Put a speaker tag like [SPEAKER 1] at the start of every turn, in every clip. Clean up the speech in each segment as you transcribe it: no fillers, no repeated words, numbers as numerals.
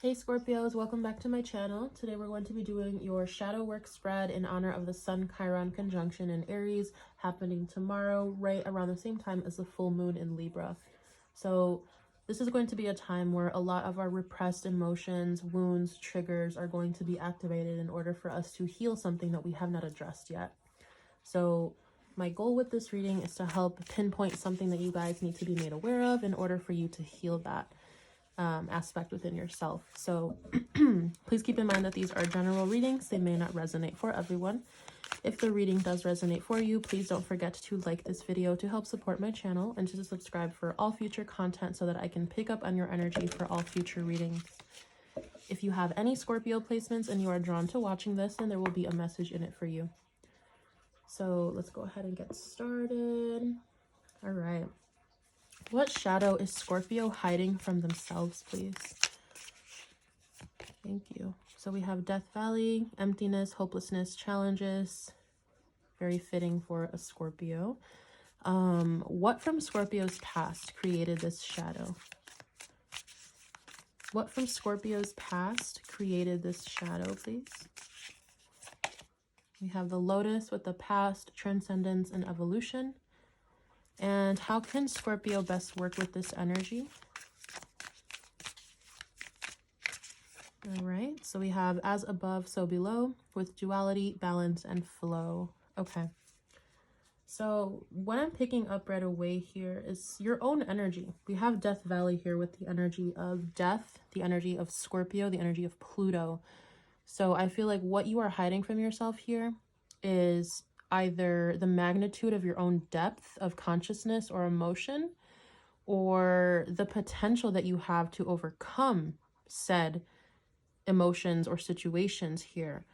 [SPEAKER 1] Hey Scorpios, welcome back to my channel. Today we're going to be doing your shadow work spread in honor of the Sun Chiron conjunction in Aries happening tomorrow, right around the same time as the full moon in Libra. So this is going to be a time where a lot of our repressed emotions, wounds, triggers are going to be activated in order for us to heal something that we have not addressed yet. So my goal with this reading is to help pinpoint something that you guys need to be made aware of in order for you to heal that aspect within yourself. So please keep in mind that these are general readings. They may not resonate for everyone. If the reading does resonate for you, please don't forget to like this video to help support my channel and to subscribe for all future content so that I can pick up on your energy for all future readings. If you have any Scorpio placements and you are drawn to watching this, then there will be a message in it for you. So let's go ahead and get started. All right. What shadow is Scorpio hiding from themselves, please? Thank you. So we have Death Valley, emptiness, hopelessness, challenges. Very fitting for a Scorpio. What from Scorpio's past created this shadow? What from Scorpio's past created this shadow, please? We have the Lotus with the past, transcendence, and evolution. And how can Scorpio best work with this energy? All right, so we have as above, so below, with duality, balance, and flow. Okay, so what I'm picking up right away here is your own energy. We have Death Valley here with the energy of death, the energy of Scorpio, the energy of Pluto. So I feel like what you are hiding from yourself here is either the magnitude of your own depth of consciousness or emotion, or the potential that you have to overcome said emotions or situations here.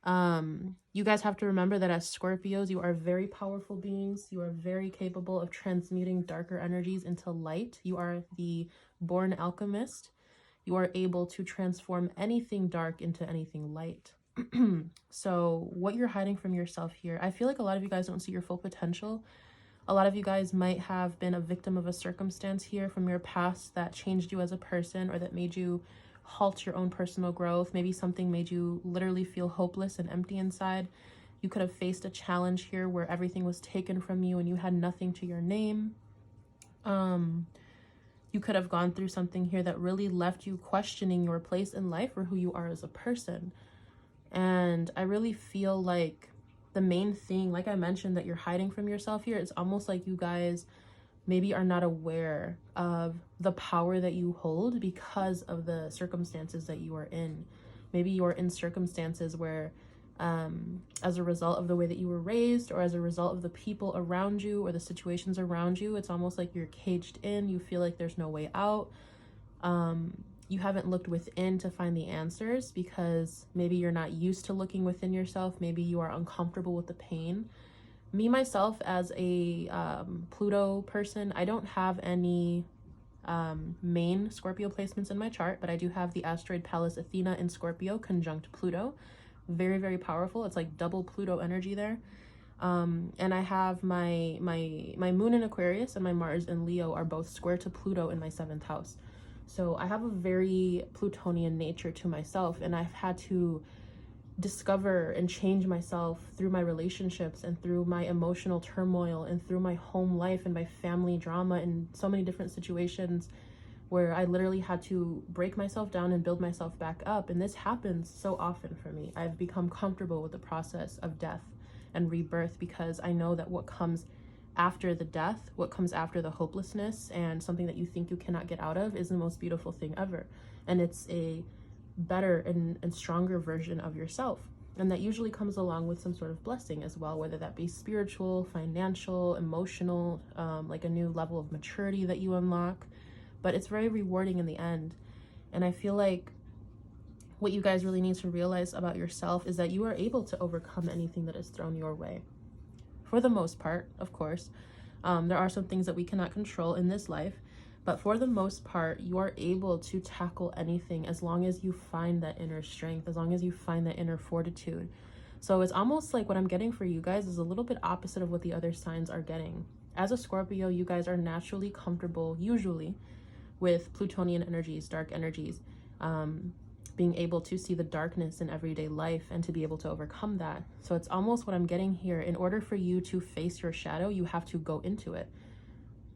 [SPEAKER 1] You guys have to remember that as Scorpios, you are very powerful beings. You are very capable of transmuting darker energies into light. You are the born alchemist. You are able to transform anything dark into anything light. So what you're hiding from yourself here, I feel like a lot of you guys don't see your full potential. A lot of you guys might have been a victim of a circumstance here from your past that changed you as a person, or that made you halt your own personal growth. Maybe something made you literally feel hopeless and empty inside. You could have faced a challenge here where everything was taken from you and you had nothing to your name. You could have gone through something here that really left you questioning your place in life or who you are as a person. And I really feel like the main thing, like I mentioned, that you're hiding from yourself here, it's almost like you guys maybe are not aware of the power that you hold because of the circumstances that you are in. Maybe you are in circumstances where as a result of the way that you were raised, or as a result of the people around you or the situations around you, it's almost like you're caged in. You feel like there's no way out. You haven't looked within to find the answers because maybe you're not used to looking within yourself. Maybe you are uncomfortable with the pain. Me, myself, as a Pluto person, I don't have any main Scorpio placements in my chart, but I do have the asteroid Pallas Athena in Scorpio conjunct Pluto. Very, very powerful. It's like double Pluto energy there. And I have my moon in Aquarius and my Mars in Leo are both square to Pluto in my 7th house. So I have a very Plutonian nature to myself, and I've had to discover and change myself through my relationships and through my emotional turmoil and through my home life and my family drama and so many different situations where I literally had to break myself down and build myself back up. And this happens so often for me. I've become comfortable with the process of death and rebirth because I know that what comes after the death, what comes after the hopelessness and something that you think you cannot get out of, is the most beautiful thing ever. And it's a better and stronger version of yourself. And that usually comes along with some sort of blessing as well, whether that be spiritual, financial, emotional, like a new level of maturity that you unlock. But it's very rewarding in the end. And I feel like what you guys really need to realize about yourself is that you are able to overcome anything that is thrown your way. For the most part, of course. There are some things that we cannot control in this life, but for the most part, you are able to tackle anything as long as you find that inner strength, as long as you find that inner fortitude. So it's almost like what I'm getting for you guys is a little bit opposite of what the other signs are getting. As a Scorpio, you guys are naturally comfortable, usually, with Plutonian energies, dark energies. being able to see the darkness in everyday life and to be able to overcome that. So it's almost what I'm getting here. In order for you to face your shadow, you have to go into it.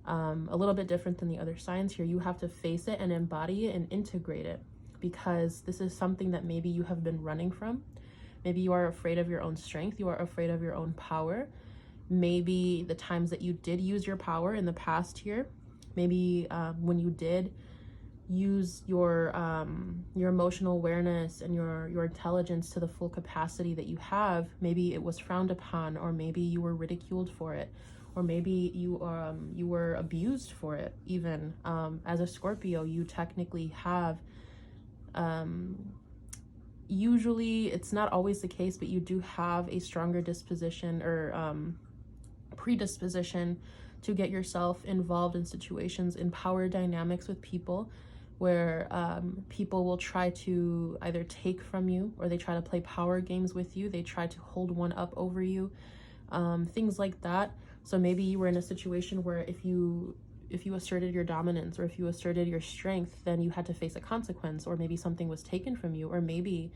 [SPEAKER 1] A little bit different than the other signs here. You have to face it and embody it and integrate it, because this is something that maybe you have been running from. Maybe you are afraid of your own strength. You are afraid of your own power. Maybe the times that you did use your power in the past here, maybe when you did use your emotional awareness and your intelligence to the full capacity that you have, maybe it was frowned upon, or maybe you were ridiculed for it, or maybe you were abused for it. Even as a Scorpio, you technically have, usually it's not always the case, but you do have a stronger disposition or predisposition to get yourself involved in situations, in power dynamics with people, where people will try to either take from you, or they try to play power games with you. They try to hold one up over you, things like that. So maybe you were in a situation where if you asserted your dominance, or if you asserted your strength, then you had to face a consequence, or maybe something was taken from you. Or maybe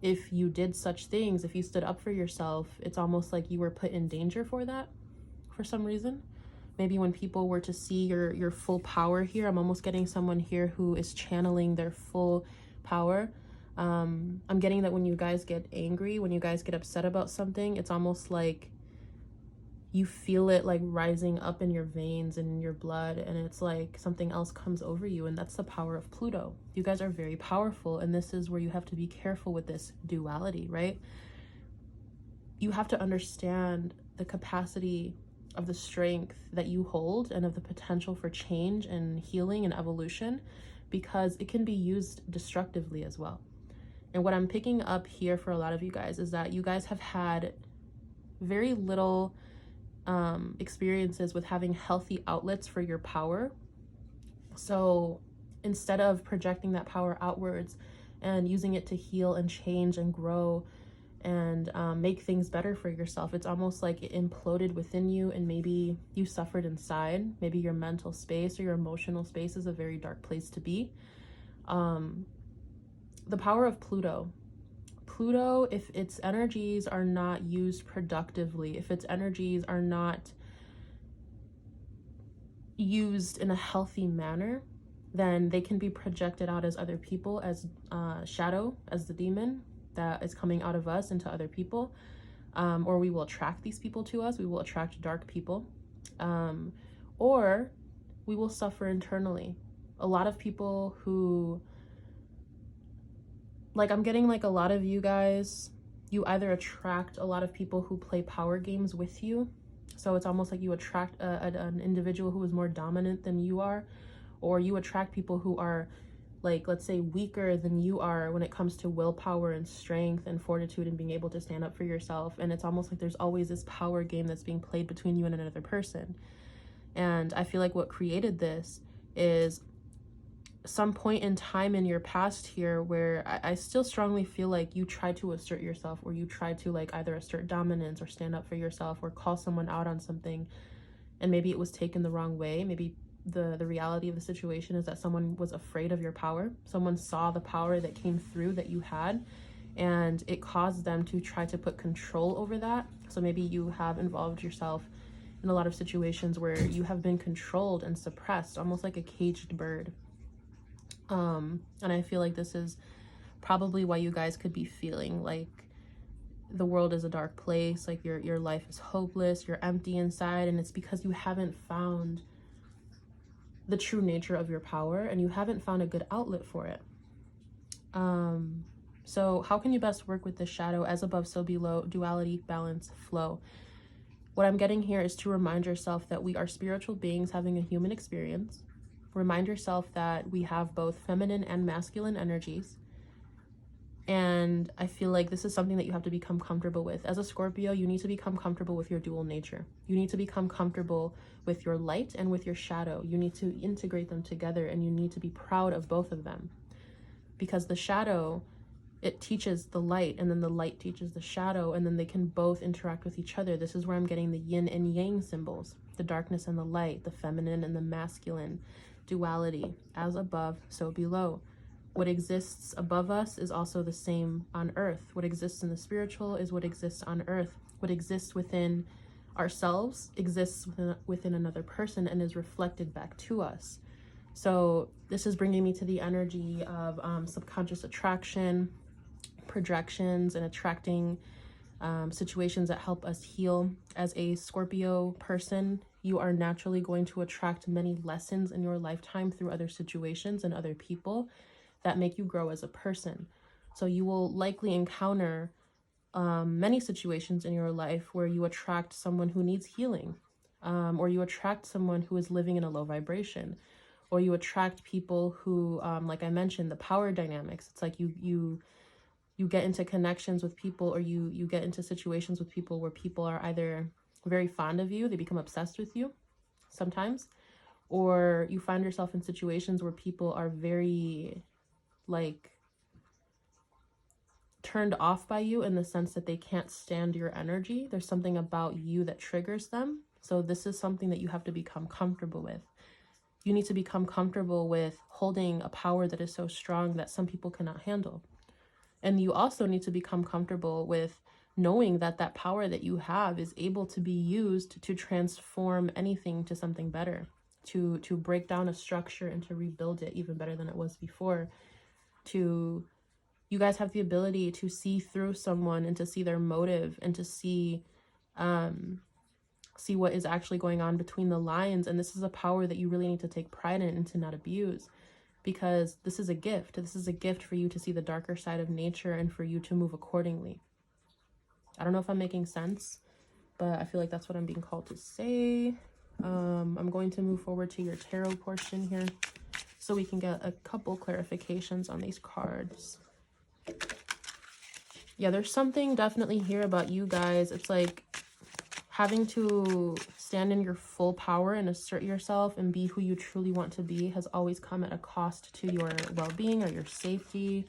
[SPEAKER 1] if you did such things, if you stood up for yourself, it's almost like you were put in danger for that for some reason. Maybe when people were to see your full power here, I'm almost getting someone here who is channeling their full power. I'm getting that when you guys get angry, when you guys get upset about something, it's almost like you feel it like rising up in your veins and in your blood, and it's like something else comes over you, and that's the power of Pluto. You guys are very powerful, and this is where you have to be careful with this duality, right? You have to understand the capacity of the strength that you hold, and of the potential for change and healing and evolution, because it can be used destructively as well. And what I'm picking up here for a lot of you guys is that you guys have had very little experiences with having healthy outlets for your power. So instead of projecting that power outwards and using it to heal and change and grow and make things better for yourself, it's almost like it imploded within you, and maybe you suffered inside. Maybe your mental space or your emotional space is a very dark place to be. The power of Pluto, if its energies are not used productively, if its energies are not used in a healthy manner, then they can be projected out as other people, as shadow, as the demon that is coming out of us into other people, or we will attract these people to us. We will attract dark people, or we will suffer internally. A lot of people who, like, I'm getting like a lot of you guys, you either attract a lot of people who play power games with you. So it's almost like you attract an individual who is more dominant than you are, or you attract people who are, like, let's say, weaker than you are when it comes to willpower and strength and fortitude and being able to stand up for yourself. And it's almost like there's always this power game that's being played between you and another person. And I feel like what created this is some point in time in your past here where I still strongly feel like you tried to assert yourself, or you tried to, like, either assert dominance or stand up for yourself or call someone out on something, and maybe it was taken the wrong way. Maybe the reality of the situation is that someone was afraid of your power. Someone saw the power that came through that you had, and it caused them to try to put control over that. So maybe you have involved yourself in a lot of situations where you have been controlled and suppressed, almost like a caged bird. And I feel like this is probably why you guys could be feeling like the world is a dark place, like your life is hopeless, you're empty inside, and it's because you haven't found the true nature of your power, and you haven't found a good outlet for it. So how can you best work with this shadow? As above, so below, duality, balance, flow. What I'm getting here is to remind yourself that we are spiritual beings having a human experience. Remind yourself that we have both feminine and masculine energies. And I feel like this is something that you have to become comfortable with. As a Scorpio, you need to become comfortable with your dual nature. You need to become comfortable with your light and with your shadow. You need to integrate them together, and you need to be proud of both of them. Because the shadow, it teaches the light, and then the light teaches the shadow, and then they can both interact with each other. This is where I'm getting the yin and yang symbols, the darkness and the light, the feminine and the masculine, duality, as above, so below. What exists above us is also the same on earth. What exists in the spiritual is what exists on earth. What exists within ourselves exists within another person and is reflected back to us. So this is bringing me to the energy of subconscious attraction, projections, and attracting situations that help us heal. As a Scorpio person, you are naturally going to attract many lessons in your lifetime through other situations and other people that make you grow as a person. So you will likely encounter many situations in your life where you attract someone who needs healing, or you attract someone who is living in a low vibration, or you attract people who, like I mentioned, the power dynamics. It's like you get into connections with people, or you get into situations with people where people are either very fond of you, they become obsessed with you sometimes, or you find yourself in situations where people are very like turned off by you in the sense that they can't stand your energy. There's something about you that triggers them. So this is something that you have to become comfortable with. You need to become comfortable with holding a power that is so strong that some people cannot handle. And you also need to become comfortable with knowing that that power that you have is able to be used to transform anything to something better, to break down a structure and to rebuild it even better than it was before. You guys have the ability to see through someone and to see their motive and to see what is actually going on between the lines. And this is a power that you really need to take pride in and to not abuse, because this is a gift. This is a gift for you to see the darker side of nature and for you to move accordingly. I don't know if I'm making sense, but I feel like that's what I'm being called to say. I'm going to move forward to your tarot portion here so we can get a couple clarifications on these cards. Yeah, there's something definitely here about you guys. It's like having to stand in your full power and assert yourself and be who you truly want to be has always come at a cost to your well-being or your safety,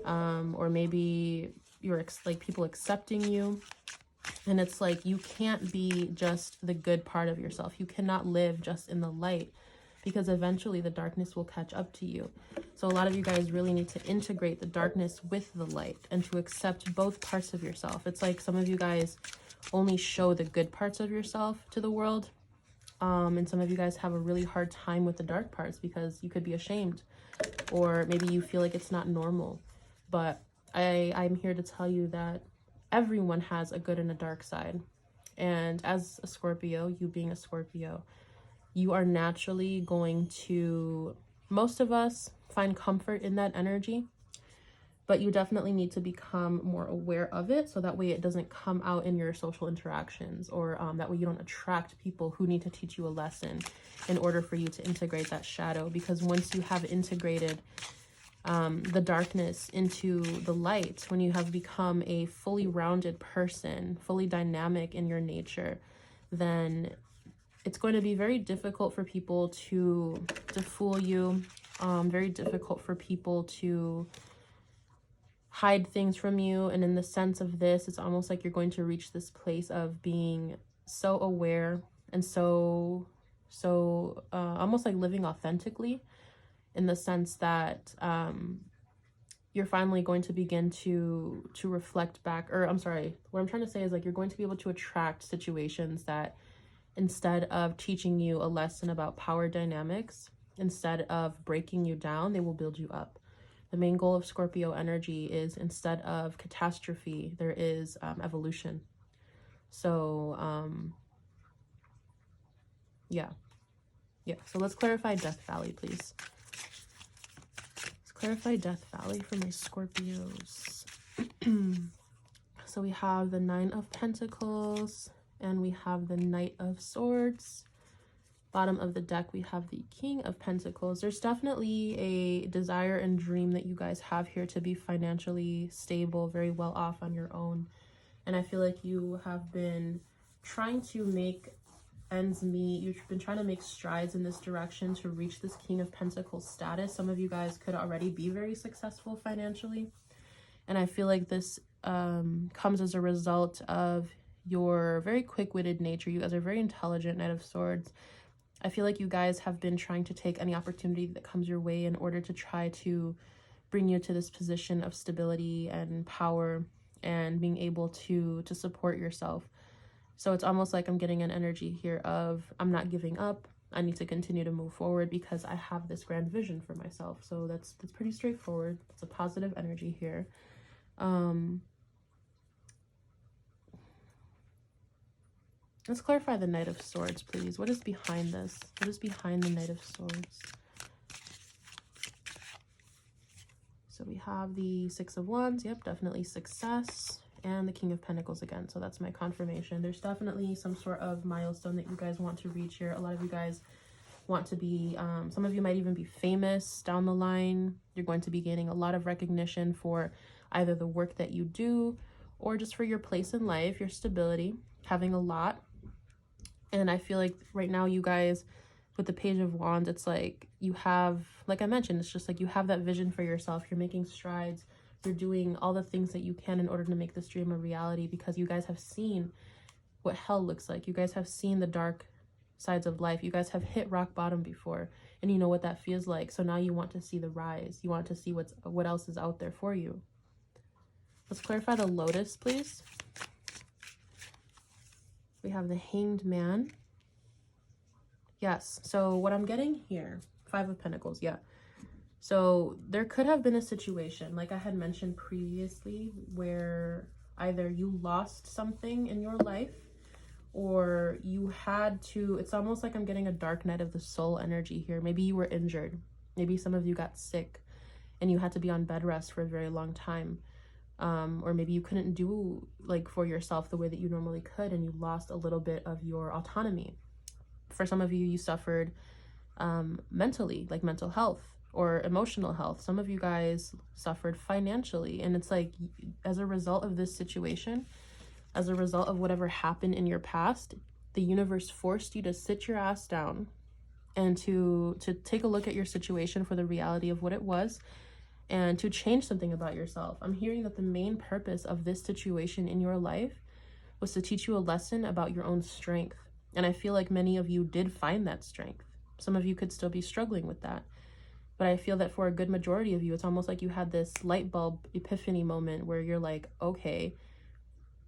[SPEAKER 1] or maybe you're like people accepting you. And it's like you can't be just the good part of yourself. You cannot live just in the light, because eventually the darkness will catch up to you. So a lot of you guys really need to integrate the darkness with the light and to accept both parts of yourself. It's like some of you guys only show the good parts of yourself to the world. And some of you guys have a really hard time with the dark parts because you could be ashamed, or maybe you feel like it's not normal. But I'm here to tell you that everyone has a good and a dark side. And as a Scorpio, you being a Scorpio, you are naturally going to, most of us, find comfort in that energy, but you definitely need to become more aware of it so that way it doesn't come out in your social interactions, or that way you don't attract people who need to teach you a lesson in order for you to integrate that shadow. Because once you have integrated the darkness into the light, when you have become a fully rounded person, fully dynamic in your nature, then it's going to be very difficult for people to fool you, very difficult for people to hide things from you. And in the sense of this, it's almost like you're going to reach this place of being so aware and so almost like living authentically, in the sense that you're finally going to begin to reflect back, or I'm sorry, what I'm trying to say is like you're going to be able to attract situations that, instead of teaching you a lesson about power dynamics, instead of breaking you down, they will build you up. The main goal of Scorpio energy is, instead of catastrophe, there is evolution. So yeah. So let's clarify Death Valley, please. Let's clarify Death Valley for my Scorpios. So we have the Nine of Pentacles, and we have the Knight of Swords. Bottom of the deck, we have the King of Pentacles. There's definitely a desire and dream that you guys have here to be financially stable, very well off on your own. And I feel like you have been trying to make ends meet. You've been trying to make strides in this direction to reach this King of Pentacles status. Some of you guys could already be very successful financially. And I feel like this comes as a result of your very quick-witted nature. You guys are very intelligent, Knight of Swords. I feel like you guys have been trying to take any opportunity that comes your way in order to try to bring you to this position of stability and power and being able to support yourself. So it's almost like I'm getting an energy here of I'm not giving up. I need to continue to move forward because I have this grand vision for myself. So that's pretty straightforward. It's a positive energy here. Let's clarify the Knight of Swords, please. What is behind this? What is behind the Knight of Swords? So we have the Six of Wands. Yep, definitely success. And the King of Pentacles again. So that's my confirmation. There's definitely some sort of milestone that you guys want to reach here. A lot of you guys want to be, some of you might even be famous down the line. You're going to be gaining a lot of recognition for either the work that you do or just for your place in life, your stability, having a lot. And I feel like right now you guys, with the Page of Wands, it's like you have, like I mentioned, it's just like you have that vision for yourself. You're making strides. You're doing all the things that you can in order to make this dream a reality because you guys have seen what hell looks like. You guys have seen the dark sides of life. You guys have hit rock bottom before and you know what that feels like. So now you want to see the rise. You want to see what else is out there for you. Let's clarify the Lotus, please. We have the Hanged Man. Yes, so what I'm getting here, Five of Pentacles, yeah. So there could have been a situation, like I had mentioned previously, where either you lost something in your life or you had to, it's almost like I'm getting a dark night of the soul energy here. Maybe you were injured. Maybe some of you got sick and you had to be on bed rest for a very long time. Or maybe you couldn't do like for yourself the way that you normally could and you lost a little bit of your autonomy. For some of you, you suffered mentally, like mental health or emotional health. Some of you guys suffered financially. And it's like, as a result of this situation, as a result of whatever happened in your past, the universe forced you to sit your ass down and to take a look at your situation for the reality of what it was and to change something about yourself. I'm hearing that the main purpose of this situation in your life was to teach you a lesson about your own strength. And I feel like many of you did find that strength. Some of you could still be struggling with that. But I feel that for a good majority of you, it's almost like you had this light bulb epiphany moment where you're like, okay,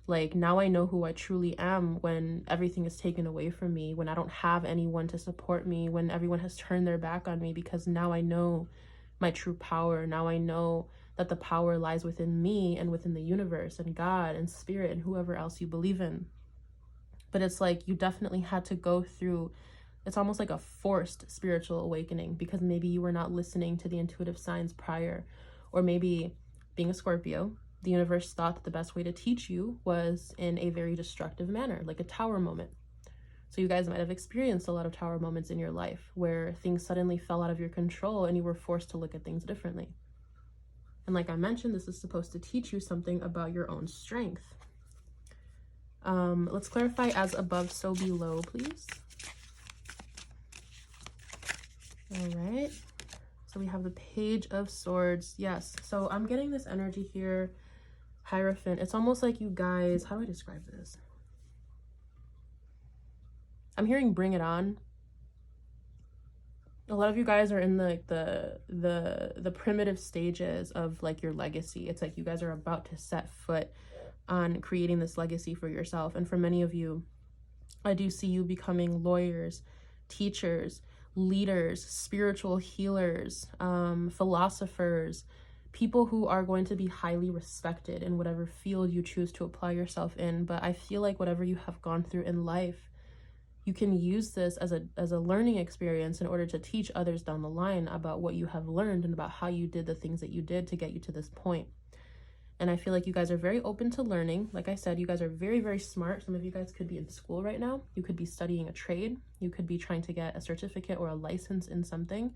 [SPEAKER 1] like now I know who I truly am when everything is taken away from me, when I don't have anyone to support me, when everyone has turned their back on me, because now I know my true power. Now I know that the power lies within me and within the universe and God and spirit and whoever else you believe in. But it's like you definitely had to go through, it's almost like a forced spiritual awakening because maybe you were not listening to the intuitive signs prior, or maybe being a Scorpio, the universe thought that the best way to teach you was in a very destructive manner, like a tower moment. So you guys might have experienced a lot of tower moments in your life where things suddenly fell out of your control and you were forced to look at things differently. And like I mentioned, this is supposed to teach you something about your own strength. Let's clarify as above, so below, please. All right. So we have the Page of Swords. Yes. So I'm getting this energy here. Hierophant. It's almost like you guys, how do I describe this? I'm hearing bring it on. A lot of you guys are in the primitive stages of like your legacy. It's like you guys are about to set foot on creating this legacy for yourself. And for many of you, I do see you becoming lawyers, teachers, leaders, spiritual healers, philosophers, people who are going to be highly respected in whatever field you choose to apply yourself in. But I feel like whatever you have gone through in life, you can use this as a learning experience in order to teach others down the line about what you have learned and about how you did the things that you did to get you to this point. And I feel like you guys are very open to learning. Like I said, you guys are very, very smart. Some of you guys could be in school right now. You could be studying a trade. You could be trying to get a certificate or a license in something.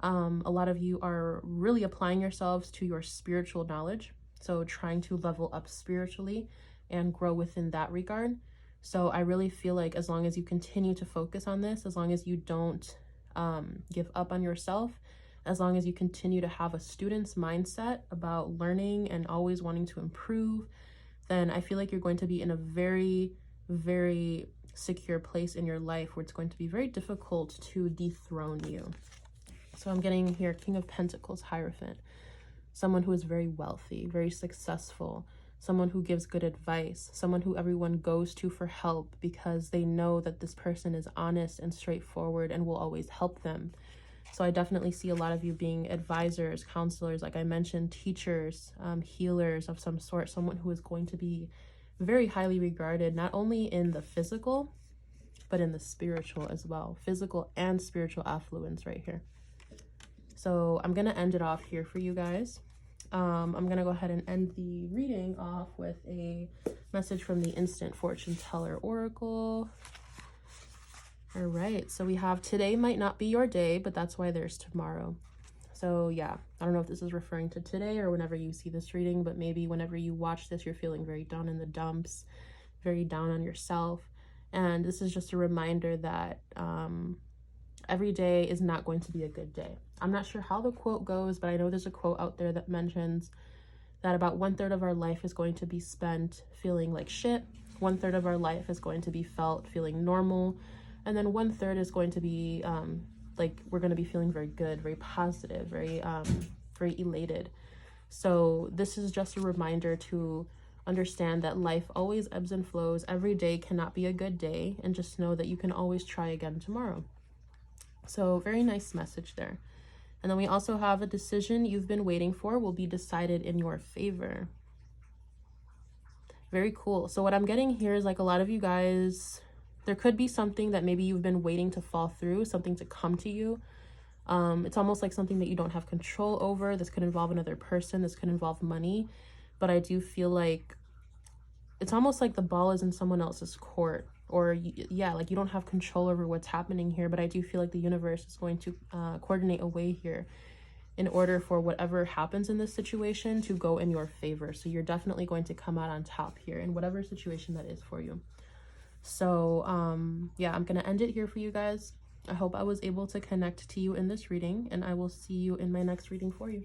[SPEAKER 1] A lot of you are really applying yourselves to your spiritual knowledge. So trying to level up spiritually and grow within that regard. So I really feel like as long as you continue to focus on this, as long as you don't give up on yourself, as long as you continue to have a student's mindset about learning and always wanting to improve, then I feel like you're going to be in a very, very secure place in your life where it's going to be very difficult to dethrone you. So I'm getting here King of Pentacles, Hierophant. someone who is very wealthy, very successful, someone who gives good advice, someone who everyone goes to for help because they know that this person is honest and straightforward and will always help them. So I definitely see a lot of you being advisors, counselors, like I mentioned, teachers, healers of some sort, someone who is going to be very highly regarded, not only in the physical, but in the spiritual as well. Physical and spiritual affluence right here. So I'm going to end it off here for you guys. I'm going to go ahead and end the reading off with a message from the Instant Fortune Teller Oracle. All right, so we have today might not be your day, but that's why there's tomorrow. So yeah, I don't know if this is referring to today or whenever you see this reading, but maybe whenever you watch this, you're feeling very down in the dumps, very down on yourself. And this is just a reminder that every day is not going to be a good day. I'm not sure how the quote goes, but I know there's a quote out there that mentions that about 1/3 of our life is going to be spent feeling like shit. 1/3 of our life is going to be felt feeling normal. And then 1/3 is going to be like we're going to be feeling very good, very positive, very elated. So this is just a reminder to understand that life always ebbs and flows. Every day cannot be a good day, and just know that you can always try again tomorrow. So very nice message there. And then we also have a decision you've been waiting for will be decided in your favor. Very cool. So what I'm getting here is like a lot of you guys, there could be something that maybe you've been waiting to fall through, something to come to you. It's almost like something that you don't have control over. This could involve another person. This could involve money. But I do feel like it's almost like the ball is in someone else's court. Or yeah, like you don't have control over what's happening here. But I do feel like the universe is going to coordinate a way here in order for whatever happens in this situation to go in your favor. So you're definitely going to come out on top here in whatever situation that is for you. So yeah, I'm going to end it here for you guys. I hope I was able to connect to you in this reading, and I will see you in my next reading for you.